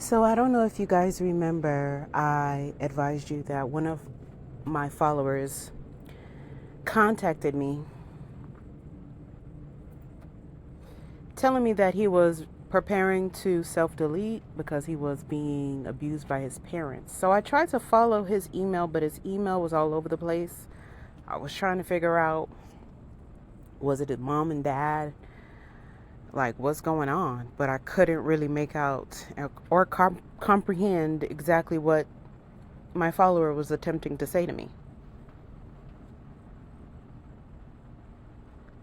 So I don't know if you guys remember, I advised you that one of my followers contacted me telling me that he was preparing to self delete because he was being abused by his parents. So I tried to follow his email, but his email was all over the place. I was trying to figure out, was it his mom and dad? Like, what's going on? But I couldn't really make out or comprehend exactly what my follower was attempting to say to me.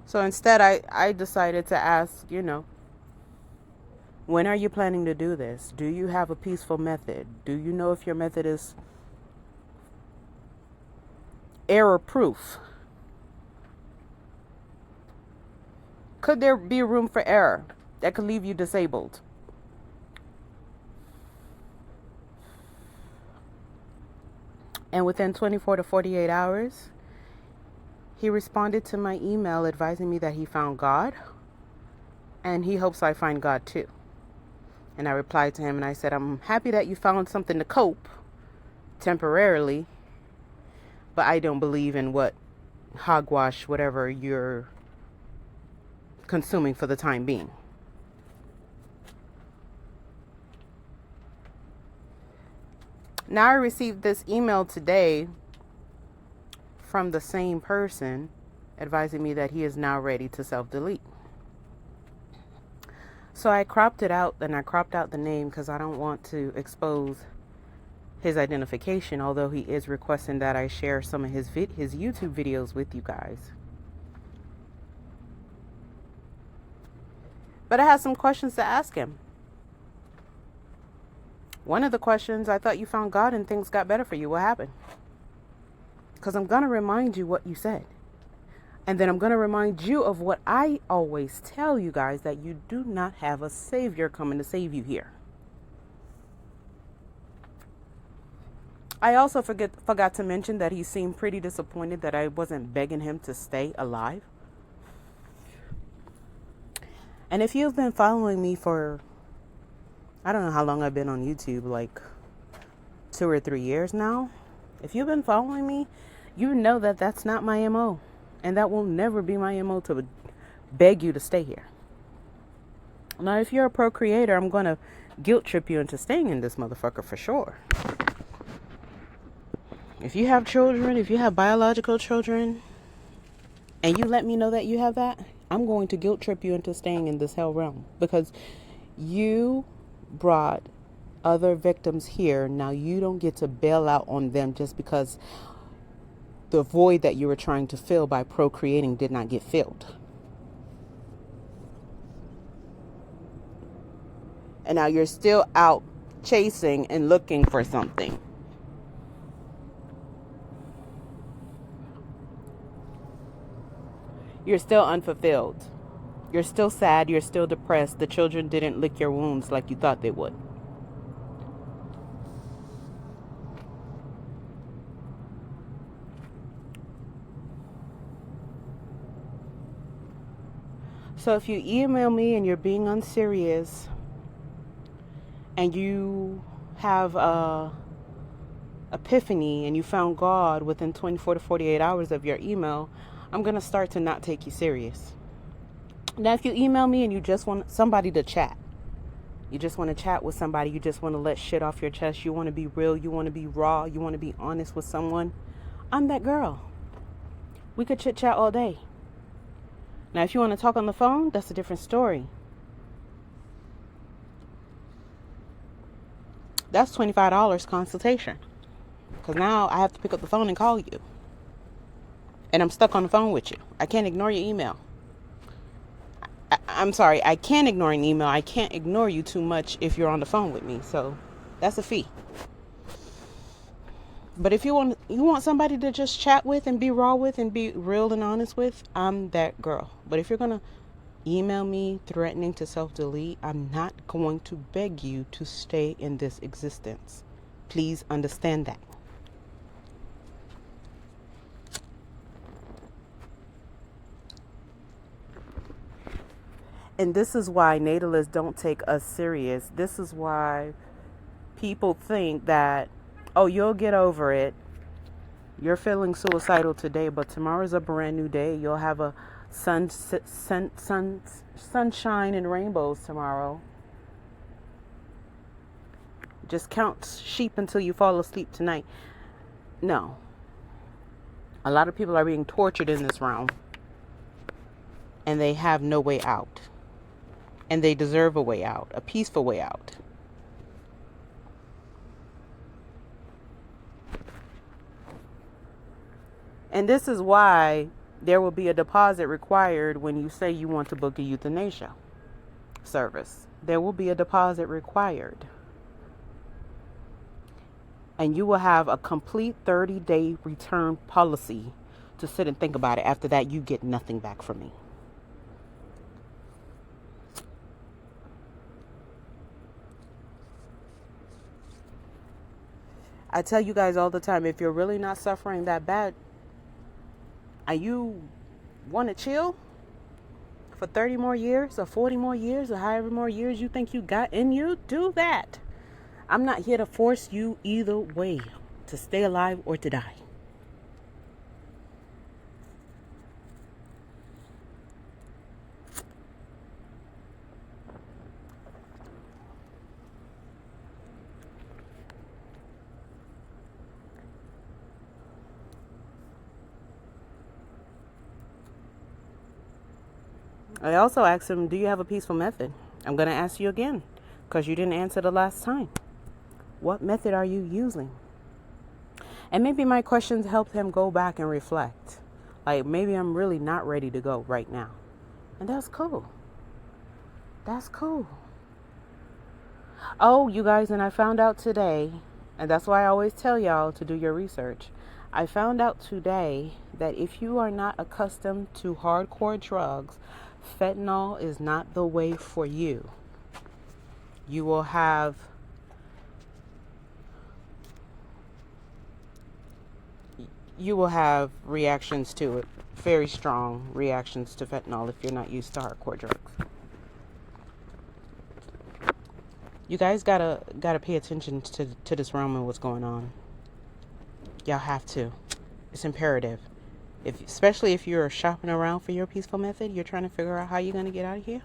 So instead, I decided to ask, when are you planning to do this? Do you have a peaceful method? Do you know if your method is error proof? Could there be room for error that could leave you disabled? And within 24 to 48 hours, he responded to my email advising me that he found God and he hopes I find God too. And I replied to him and I said, I'm happy that you found something to cope temporarily, but I don't believe in what hogwash, whatever you're consuming for the time being. Now I received this email today from the same person advising me that he is now ready to self-delete. So I cropped it out and I cropped out the name because I don't want to expose his identification, although he is requesting that I share some of his YouTube videos with you guys. But I have some questions to ask him. One of the questions, I thought you found God and things got better for you. What happened? Because I'm going to remind you what you said. And then I'm going to remind you of what I always tell you guys, that you do not have a savior coming to save you here. I also forgot to mention that he seemed pretty disappointed that I wasn't begging him to stay alive. And if you've been following me for, I don't know how long I've been on YouTube, like 2 or 3 years now. If you've been following me, you know that that's not my MO. And that will never be my MO to beg you to stay here. Now, if you're a procreator, I'm going to guilt trip you into staying in this motherfucker for sure. If you have children, if you have biological children, and you let me know that you have that, I'm going to guilt trip you into staying in this hell realm because you brought other victims here. Now you don't get to bail out on them just because the void that you were trying to fill by procreating did not get filled. And now you're still out chasing and looking for something. You're still unfulfilled. You're still sad. You're still depressed. The children didn't lick your wounds like you thought they would. So if you email me and you're being unserious and you have a epiphany and you found God within 24 to 48 hours of your email, I'm going to start to not take you serious. Now, if you email me and you just want somebody to chat, you just want to chat with somebody, you just want to let shit off your chest, you want to be real, you want to be raw, you want to be honest with someone, I'm that girl. We could chit chat all day. Now, if you want to talk on the phone, that's a different story. That's $25 consultation. Because now I have to pick up the phone and call you. And I'm stuck on the phone with you. I can't ignore your email. I'm sorry, I can ignore an email. I can't ignore you too much if you're on the phone with me. So that's a fee. But if you want somebody to just chat with and be raw with and be real and honest with, I'm that girl. But if you're going to email me threatening to self-delete, I'm not going to beg you to stay in this existence. Please understand that. And this is why natalists don't take us serious. This is why people think that, oh, you'll get over it. You're feeling suicidal today, but tomorrow's a brand new day. You'll have a sunshine and rainbows tomorrow. Just count sheep until you fall asleep tonight. No. A lot of people are being tortured in this realm, and they have no way out. And they deserve a way out, a peaceful way out. And this is why there will be a deposit required when you say you want to book a euthanasia service. There will be a deposit required. And you will have a complete 30-day return policy to sit and think about it. After that, you get nothing back from me. I tell you guys all the time, if you're really not suffering that bad and you want to chill for 30 more years or 40 more years or however more years you think you got in you, do that. I'm not here to force you either way to stay alive or to die. I also asked him, do you have a peaceful method? I'm going to ask you again because you didn't answer the last time. What method are you using? And maybe my questions helped him go back and reflect. Like, maybe I'm really not ready to go right now. And that's cool. That's cool. Oh, you guys, and I found out today, and that's why I always tell y'all to do your research. I found out today that if you are not accustomed to hardcore drugs, fentanyl is not the way for you. You will have reactions to it, very strong reactions to fentanyl if you're not used to hardcore drugs. You guys gotta pay attention to this realm and what's going on. Y'all have to. It's imperative. Especially if you're shopping around for your peaceful method, you're trying to figure out how you're gonna get out of here.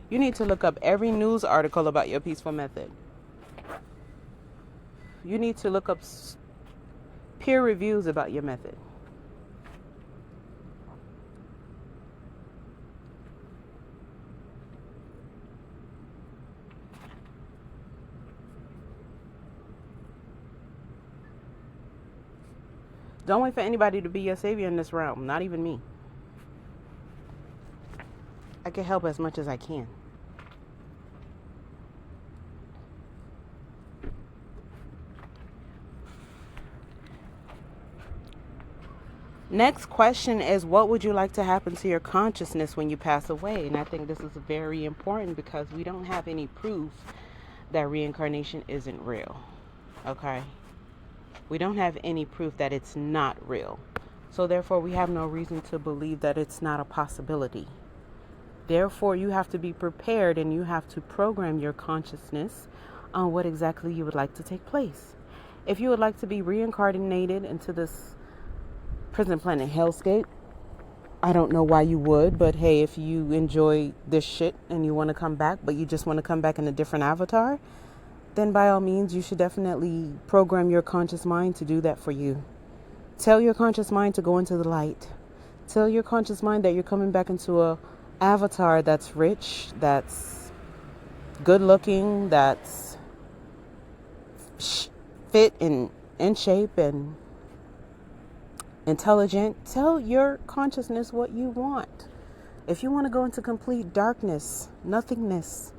You need to look up every news article about your peaceful method. You need to look up peer reviews about your method. Don't wait for anybody to be your savior in this realm, not even me. I can help as much as I can. Next question is, what would you like to happen to your consciousness when you pass away? And I think this is very important because we don't have any proof that reincarnation isn't real. Okay? We don't have any proof that it's not real. So therefore, we have no reason to believe that it's not a possibility. Therefore, you have to be prepared and you have to program your consciousness on what exactly you would like to take place. If you would like to be reincarnated into this prison planet hellscape, I don't know why you would, but hey, if you enjoy this shit and you want to come back, but you just want to come back in a different avatar, then by all means, you should definitely program your conscious mind to do that for you. Tell your conscious mind to go into the light. Tell your conscious mind that you're coming back into a avatar that's rich, that's good looking, that's fit and in shape and intelligent. Tell your consciousness what you want. If you want to go into complete darkness, nothingness,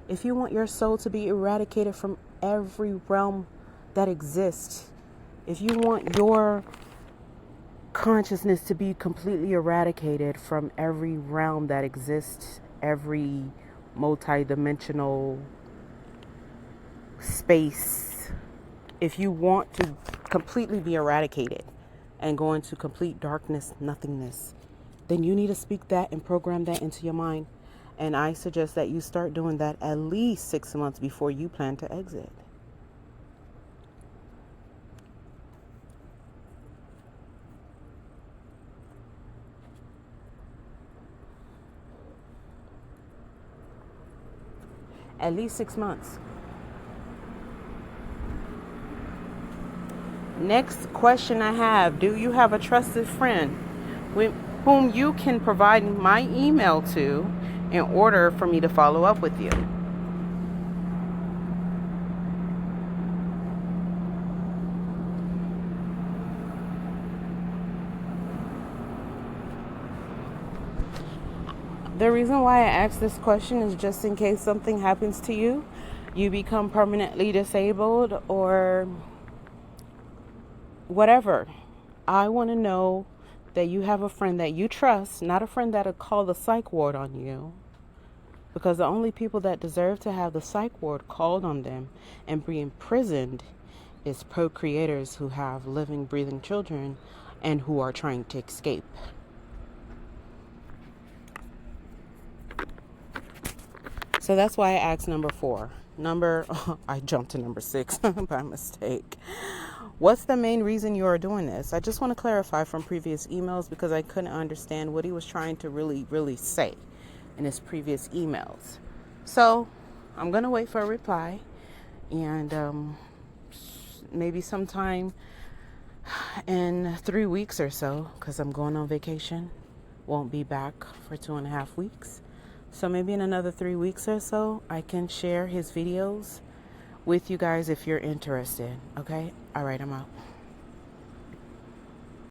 if you want your soul to be eradicated from every realm that exists, if you want your consciousness to be completely eradicated from every realm that exists, every multi-dimensional space, if you want to completely be eradicated and go into complete darkness, nothingness, then you need to speak that and program that into your mind And I suggest that you start doing that at least 6 months before you plan to exit. At least 6 months. Next question I have, do you have a trusted friend whom you can provide my email to in order for me to follow up with you? The reason why I ask this question is just in case something happens to you, you become permanently disabled or whatever. I want to know that you have a friend that you trust, not a friend that'll call the psych ward on you. Because the only people that deserve to have the psych ward called on them and be imprisoned is procreators who have living, breathing children and who are trying to escape. So that's why I asked number 4. I jumped to number 6 by mistake. What's the main reason you are doing this? I just want to clarify from previous emails because I couldn't understand what he was trying to really say in his previous emails. So I'm going to wait for a reply, and maybe sometime in 3 weeks or so, because I'm going on vacation, won't be back for 2.5 weeks. So maybe in another 3 weeks or so, I can share his videos with you guys if you're interested. Okay? All right, I'm out.